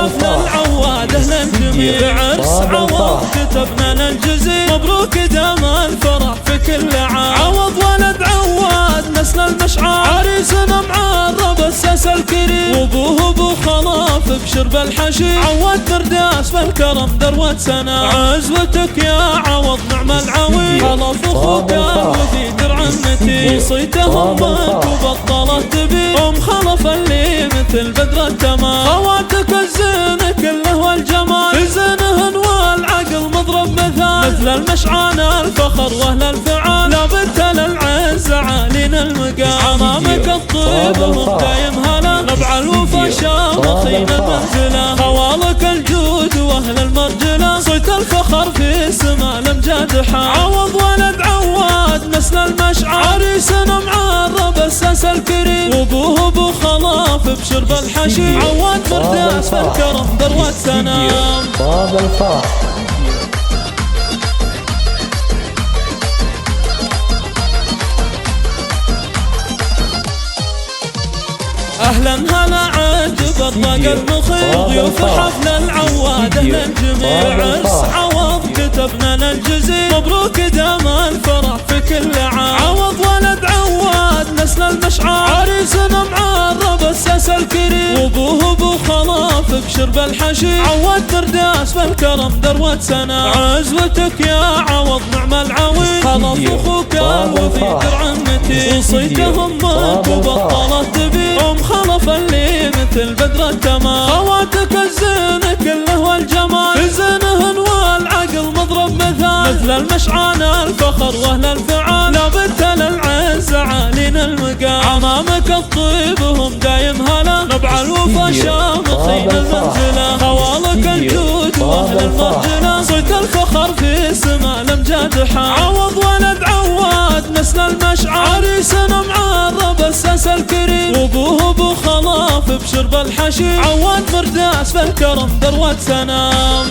حفل العواد اهل الجميع عرس عوض كتبنا للجزيل مبروك دام الفرح في كل عام عوض ولد عواد نسل المشعار عريسنا معرب الساس الكريم وابوه ابو خلاف بشرب الحشيش عواد مرداس بالكرم ذروة سنة عزوتك يا عوض نعم العويل خلف اخوك الوفي درع المتين وصيتهم منك وبطلت تبي خلف اللي مثل بدر التمام خواتك الزين كله والجمال في زينهن والعقل مضرب مثل المشعان الفخر واهل الفعال لا بنت للعز عالين المقام عمامك الطيب وهم دايم هلا نبع الوفا شامخين المنزله خوالك الجود واهل المرجله صيت الفخر في سما الامجاد عوض ولد عواد نسل المشعر عريسنا معرب الساس الكريم وابوه ابو خلاف بشرب الحشيش عواد مرداس بالكرم ذروة سنام طاب الفرح. اهلا هلا عجب الرقد مخير ضيوف حفل العواد اهل الجميع عرس عوض كتبنا للجزيل مبروك دام الفرح في كل عام عوض ولد عواد نسل المشعار عريسنا معرب الساس الكريم وابوه ابو خلاف بشرب الحشيش عواد مرداس بالكرم ذروة سنة عزوتك يا عوض نعم العويل خلف اخوك الوفي درع المتين وصيتهم منك وبطلت تبي خلف اللي مثل بدر التمام خواتك الزين كله والجمال في زينهن والعقل مضرب مثل المشعان الفخر واهل الفعال لا بنت للعز عالين المقام عمامك الطيب وهم دايم هلا نبع الوفا شامخين المنزله خوالك الجود واهل المرجله صيت الفخر في سما الامجاد عوض ولد عواد نسل المشعر عريسنا معرب الساس الكريم وابوه ابو خلاف بشرب الحشيش عواد مرداس بالكرم ذروة سنام